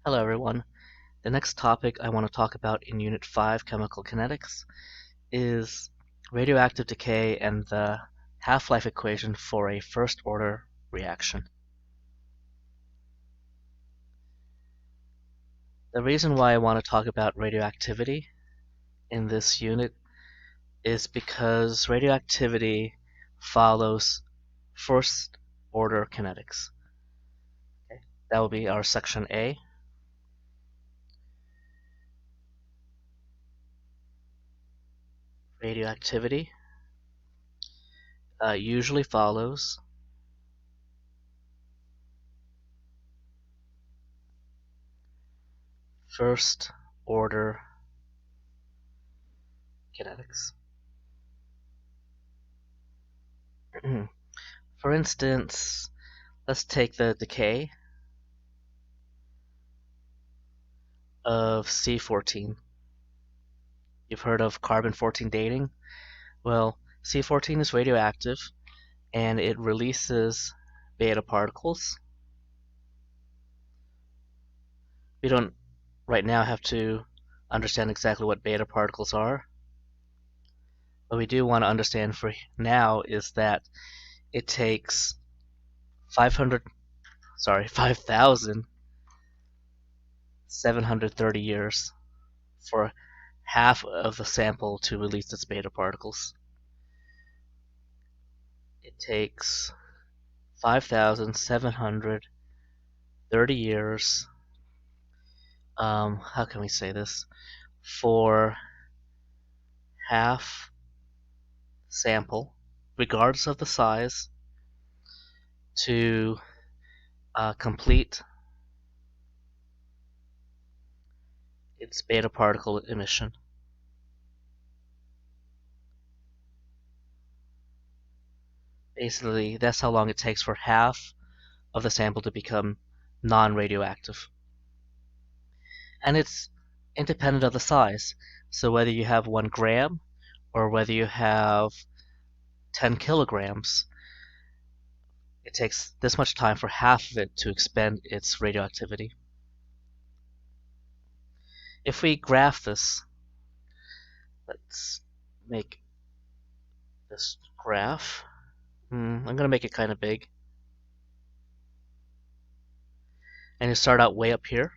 Hello everyone. The next topic I want to talk about in Unit 5 Chemical Kinetics is radioactive decay and the half-life equation for a first-order reaction. The reason why I want to talk about radioactivity in this unit is because radioactivity follows first-order kinetics. Okay. That will be our section A. Radioactivity usually follows first-order kinetics. For instance, let's take the decay of C14. You've heard of carbon-14 dating? Well, C14 is radioactive and it releases beta particles. We don't right now have to understand exactly what beta particles are. What we do want to understand for now is that it takes 5,730 years for half of the sample to release its beta particles. It takes 5,730 years, how can we say this, for half sample, regardless of the size, to complete its beta particle emission. Basically, that's how long it takes for half of the sample to become non-radioactive. And it's independent of the size. So whether you have 1 gram or whether you have 10 kilograms, it takes this much time for half of it to expend its radioactivity. If we graph this, let's make this graph. I'm going to make it kind of big. And you start out way up here.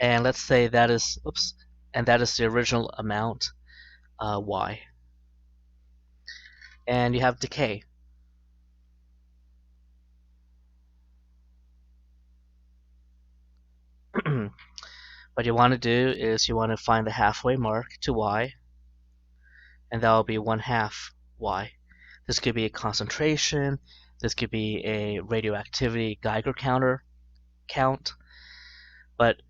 And let's say that is, and that is the original amount, y. And you have decay. What you want to do is you want to find the halfway mark to y, and that will be 1/2 y. This could be a concentration, this could be a radioactivity Geiger counter count, but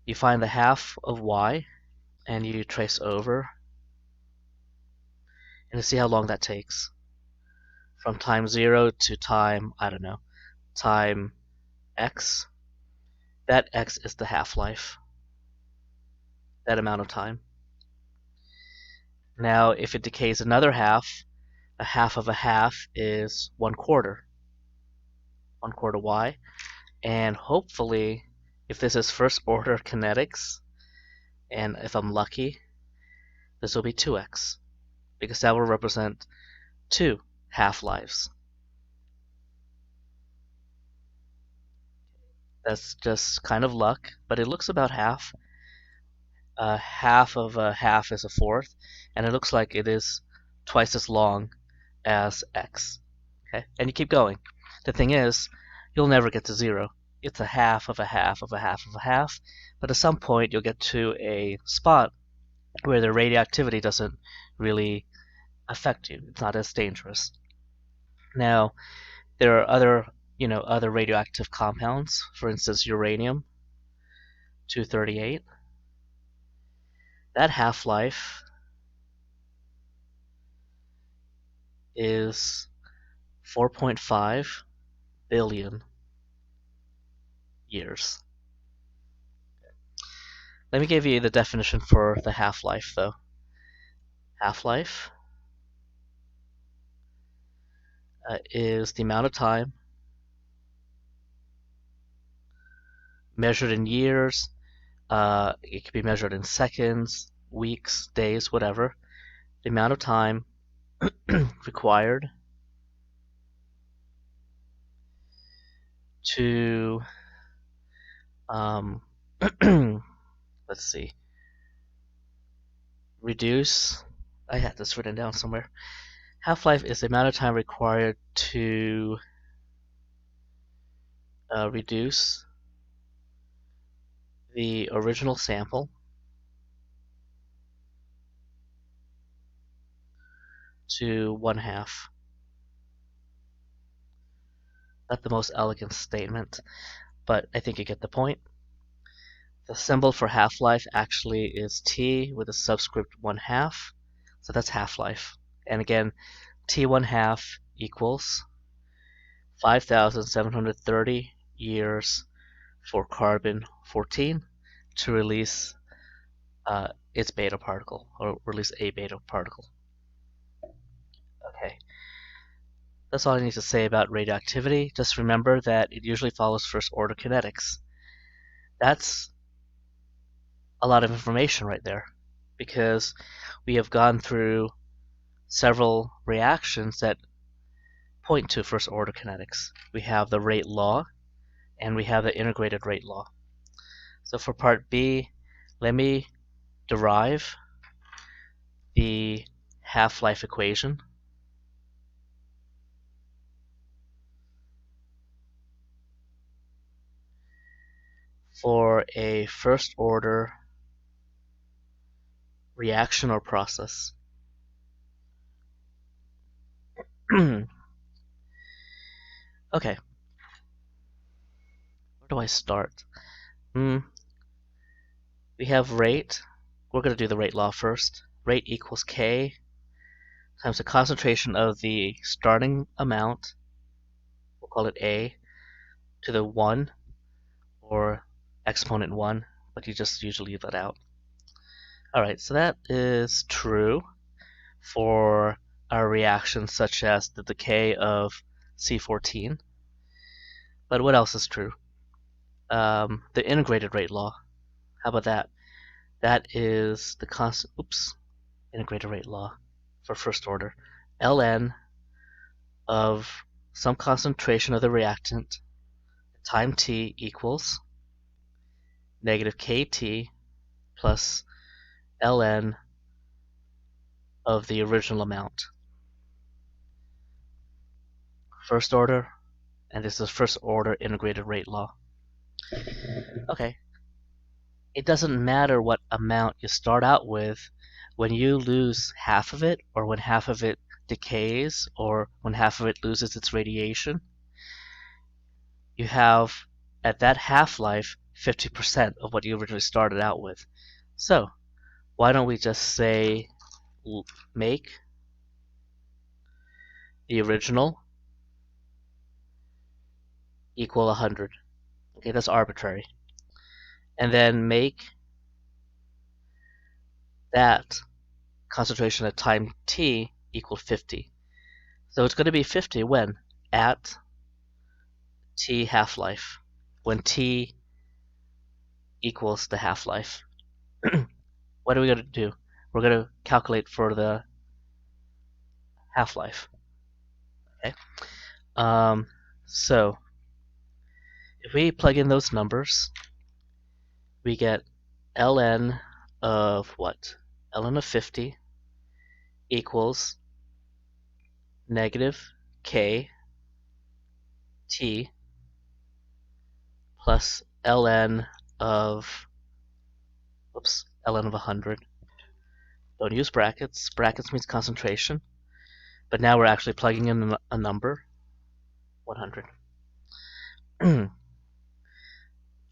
you find the half of y and you trace over and you see how long that takes. From time 0 to time, I don't know, time x. That x is the half-life, that amount of time. Now, if it decays another half, a half of a half is 1/4. 1/4 y. And hopefully, if this is first order kinetics, and if I'm lucky, this will be 2x, because that will represent 2 half-lives. That's just kind of luck, but it looks about half. Half of a half is a fourth, and it looks like it is twice as long as x. Okay, and you keep going. The thing is, you'll never get to 0. It's a half of a half of a half of a half, but at some point you'll get to a spot where the radioactivity doesn't really affect you. It's not as dangerous. Now, there are other radioactive compounds, for instance, uranium-238. That half-life is 4.5 billion years. Let me give you the definition for the half-life, though. Half-life is the amount of time measured in years. It can be measured in seconds, weeks, days, whatever. The amount of time required to, um, let's see, reduce. I had this written down somewhere. Half-life is the amount of time required to reduce the original sample to 1/2. Not the most elegant statement, but I think you get the point. The symbol for half-life actually is T with a subscript 1/2, so that's half-life. And again, T 1/2 equals 5,730 years for carbon 14 to release its beta particle, or release a beta particle. Okay, that's all I need to say about radioactivity. Just remember that it usually follows first order kinetics. That's a lot of information right there, because we have gone through several reactions that point to first order kinetics. We have the rate law, and we have the integrated rate law. So for part B, let me derive the half-life equation for a first order reaction or process. Okay, where do I start? We have rate. We're going to do the rate law first. Rate equals K times the concentration of the starting amount, we'll call it A, to the 1, or exponent 1, but you just usually leave that out. Alright, so that is true for our reactions such as the decay of C14. But what else is true? The integrated rate law. How about that? That is the integrated rate law for first order. Ln of some concentration of the reactant time t equals negative kt plus ln of the original amount. First order, and this is first order integrated rate law. Okay. It doesn't matter what amount you start out with. When you lose half of it, or when half of it decays, or when half of it loses its radiation, you have, at that half-life, 50% of what you originally started out with. So, why don't we just say make the original equal 100. Okay, that's arbitrary. And then make that concentration at time t equal 50. So it's going to be 50 when? At t half-life. When t equals the half-life. What are we going to do? We're going to calculate for the half-life. Okay. So if we plug in those numbers, we get ln of what? ln of 50 equals negative k t plus ln of ln of 100. Don't use brackets. Brackets means concentration. But now we're actually plugging in a number, 100.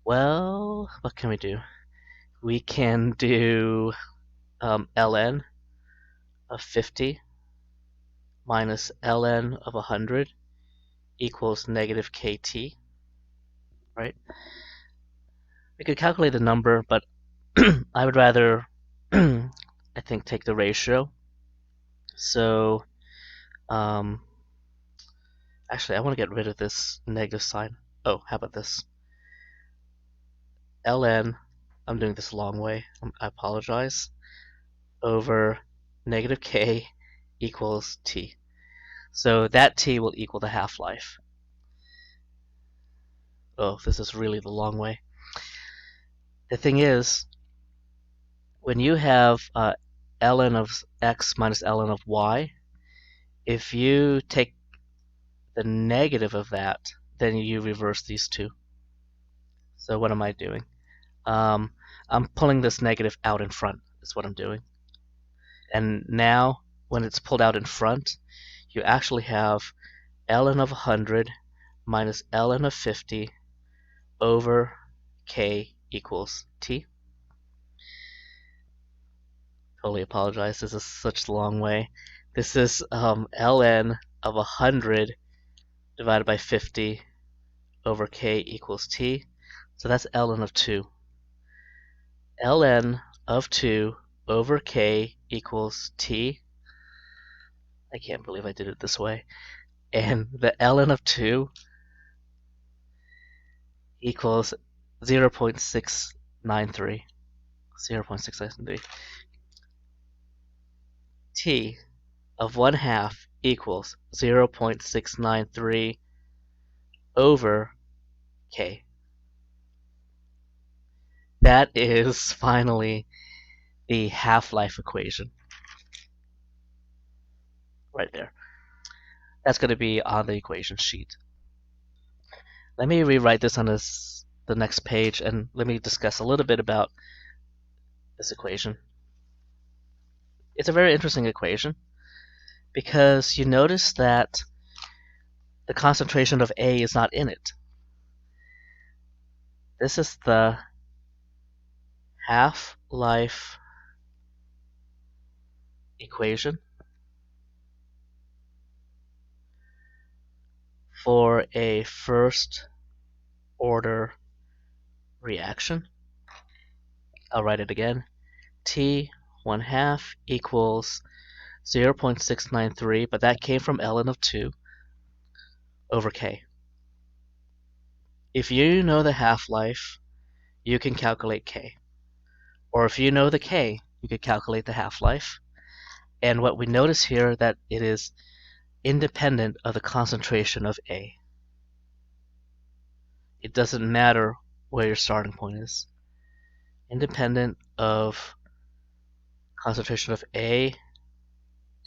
Well, what can we do? We can do ln of 50 minus ln of 100 equals negative kt, right? We could calculate the number, but I would rather, I think, take the ratio. So, actually, I want to get rid of this negative sign. Oh, how about this? ln, I'm doing this a long way, I apologize, over negative k equals t. So that t will equal the half-life. Oh, this is really the long way. The thing is, when you have ln of x minus ln of y, if you take the negative of that, then you reverse these two. So what am I doing? I'm pulling this negative out in front, is what I'm doing. And now, when it's pulled out in front, you actually have ln of 100 minus ln of 50 over k equals t. Totally apologize, this is such a long way. This is ln of 100 divided by 50 over k equals t. So that's ln of 2. ln of 2 over k equals t. I can't believe I did it this way. And the ln of 2 equals 0.693. 0.693. T of 1/2 equals 0.693 over k. That is finally the half-life equation. Right there. That's going to be on the equation sheet. Let me rewrite this on the next page, and let me discuss a little bit about this equation. It's a very interesting equation because you notice that the concentration of A is not in it. This is the half-life equation for a first order reaction. I'll write it again. T 1/2 equals 0.693, but that came from ln of 2 over k. If you know the half-life, you can calculate k. Or if you know the k, you could calculate the half-life. And what we notice here that it is independent of the concentration of A. It doesn't matter where your starting point is. Independent of concentration of A,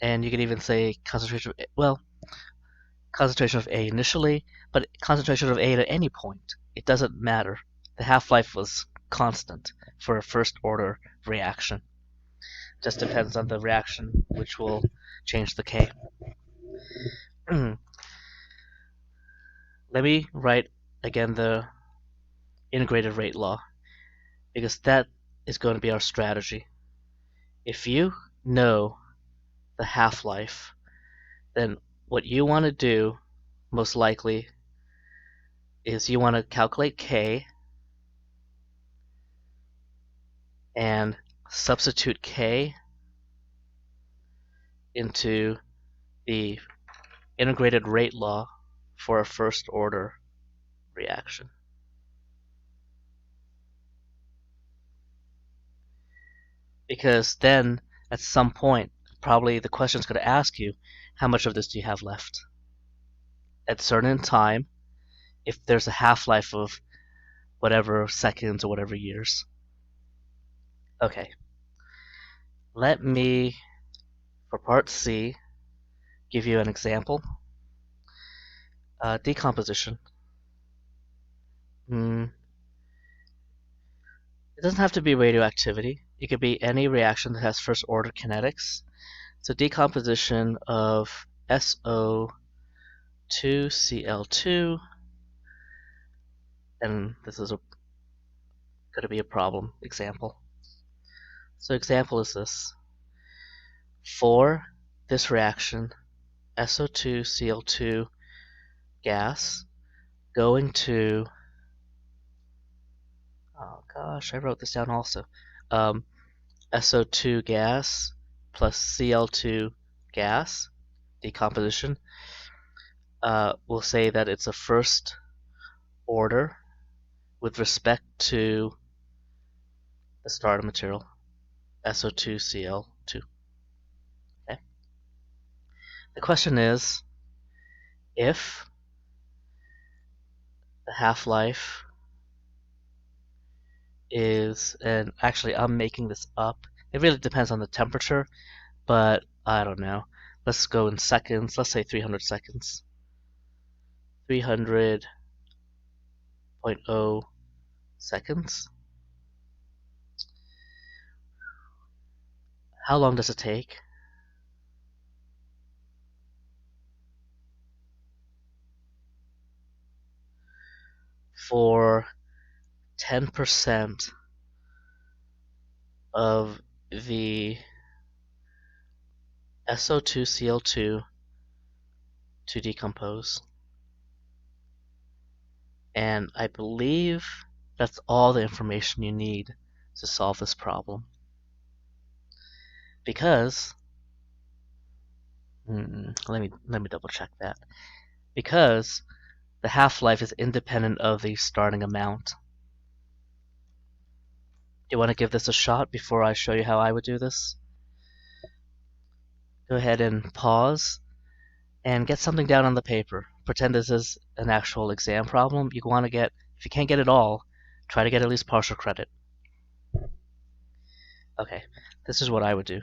and you can even say concentration of A, well, concentration of A initially, but concentration of A at any point. It doesn't matter. The half-life was constant for a first order reaction. Just depends on the reaction, which will change the K. Let me write again the integrated rate law, because that is going to be our strategy. If you know the half-life, then what you want to do, most likely, is you want to calculate K and substitute K into the integrated rate law for a first order reaction. Because then, at some point, probably the question is going to ask you, how much of this do you have left? At a certain time, if there's a half-life of whatever seconds or whatever years. Okay. Let me, for part C, give you an example. Decomposition. It doesn't have to be radioactivity. It could be any reaction that has first order kinetics. So decomposition of SO2Cl2, and this is going to be a problem example. So example is this. For this reaction, SO2Cl2 gas going to, oh gosh, I wrote this down also. SO2 gas plus Cl2 gas decomposition. We'll say that it's a first order with respect to the starting material, SO2Cl2. Okay. The question is, if the half-life is, and actually I'm making this up, it really depends on the temperature, but I don't know. Let's go in seconds, let's say 300 seconds. 300.0 seconds. How long does it take? For 10% of the SO2Cl2 to decompose. And I believe that's all the information you need to solve this problem. Because, let me double check that. Because the half-life is independent of the starting amount. Do you want to give this a shot before I show you how I would do this? Go ahead and pause and get something down on the paper. Pretend this is an actual exam problem. You want to get, if you can't get it all, try to get at least partial credit. Okay, this is what I would do.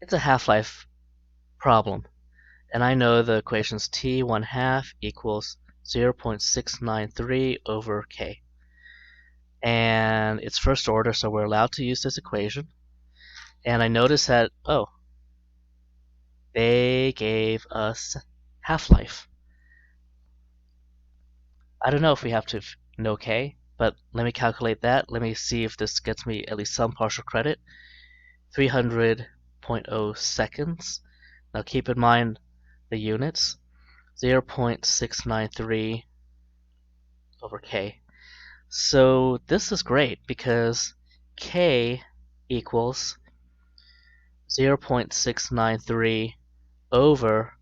It's a half-life problem, and I know the equation's T1/2 equals 0.693 over K. And it's first order, so we're allowed to use this equation. And I notice that, oh, they gave us half-life. I don't know if we have to know K, but let me calculate that. Let me see if this gets me at least some partial credit. 300.0 seconds. Now keep in mind the units. 0.693 over K. So this is great because K equals 0.693 over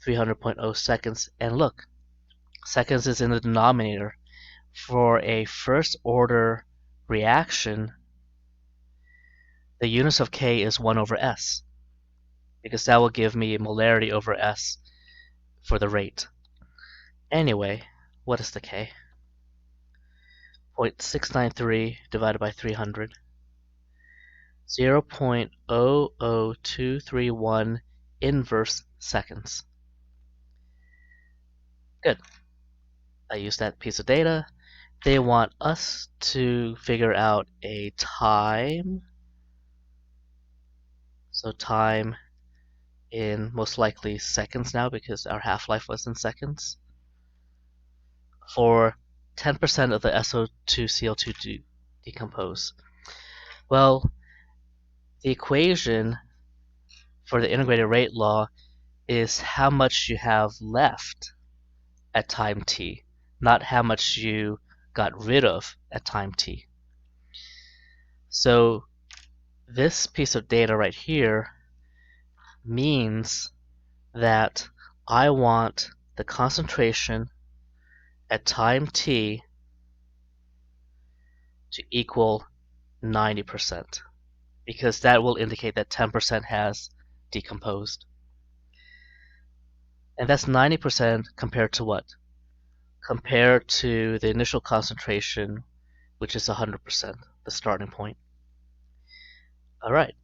300.0 seconds. And look, seconds is in the denominator. For a first order reaction, the units of K is 1 over S, because that will give me molarity over S for the rate. Anyway, what is the K? 0.693 divided by 300. 0.00231 inverse seconds. Good. I use that piece of data. They want us to figure out a time. So time in most likely seconds now, because our half-life was in seconds, for 10% of the SO2Cl2 to decompose. Well, the equation for the integrated rate law is how much you have left at time t, not how much you got rid of at time t. So this piece of data right here means that I want the concentration at time t to equal 90%, because that will indicate that 10% has decomposed. And that's 90% compared to what? Compared to the initial concentration, which is 100%, the starting point. All right.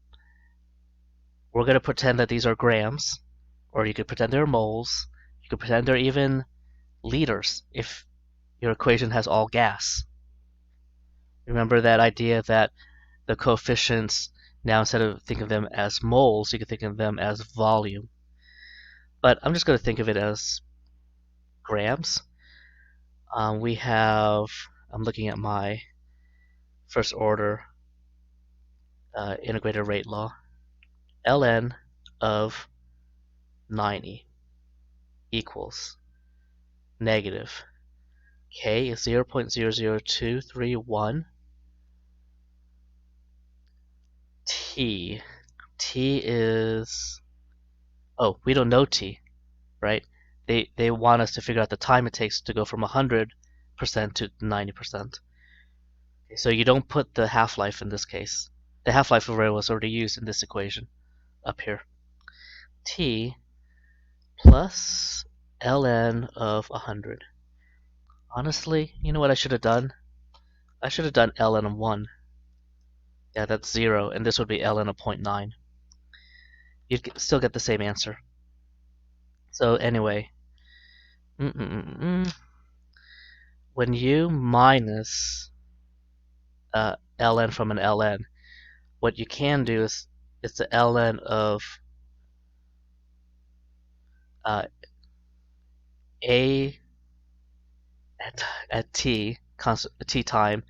We're going to pretend that these are grams, or you could pretend they're moles. You could pretend they're even liters if your equation has all gas. Remember that idea that the coefficients, now instead of thinking of them as moles, you could think of them as volume. But I'm just going to think of it as grams. I'm looking at my first order integrated rate law. ln of 90 equals negative. K is 0.00231. T is, oh, we don't know T, right? They want us to figure out the time it takes to go from 100% to 90%. So you don't put the half-life in this case. The half-life array was already used in this equation up here. T plus ln of 100. Honestly, you know what I should have done? I should have done ln of 1. Yeah, that's 0, and this would be ln of 0.9. You'd still get the same answer. So anyway, when you minus ln from an ln, what you can do is it's the ln of a at t time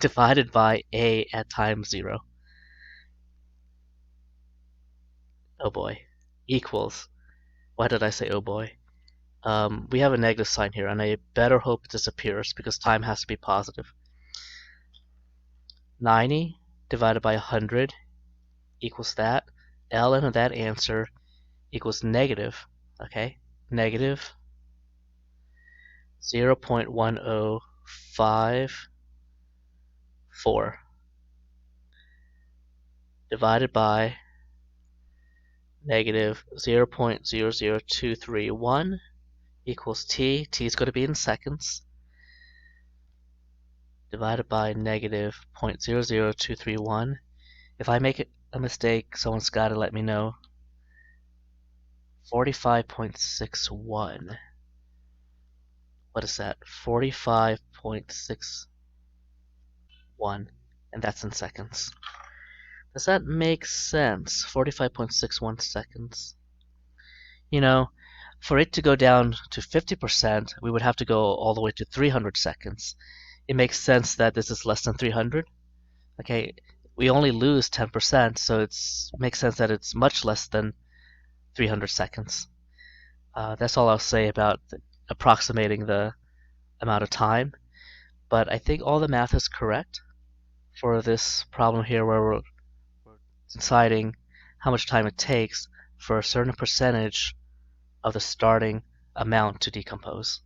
divided by a at time 0. Oh boy, equals. Why did I say oh boy? We have a negative sign here, and I better hope it disappears because time has to be positive. 90 divided by 100 equals that. ln of that answer equals negative, okay? Negative 0.1054 divided by negative 0.00231 equals t. T is going to be in seconds. Divided by negative 0.00231. If I make a mistake, someone's got to let me know. 45.61. What is that? 45.61. And that's in seconds. Does that make sense? 45.61 seconds. You know, for it to go down to 50%, we would have to go all the way to 300 seconds. It makes sense that this is less than 300. Okay, we only lose 10%, so it makes sense that it's much less than 300 seconds. That's all I'll say about approximating the amount of time. But I think all the math is correct for this problem here where we're deciding how much time it takes for a certain percentage of the starting amount to decompose.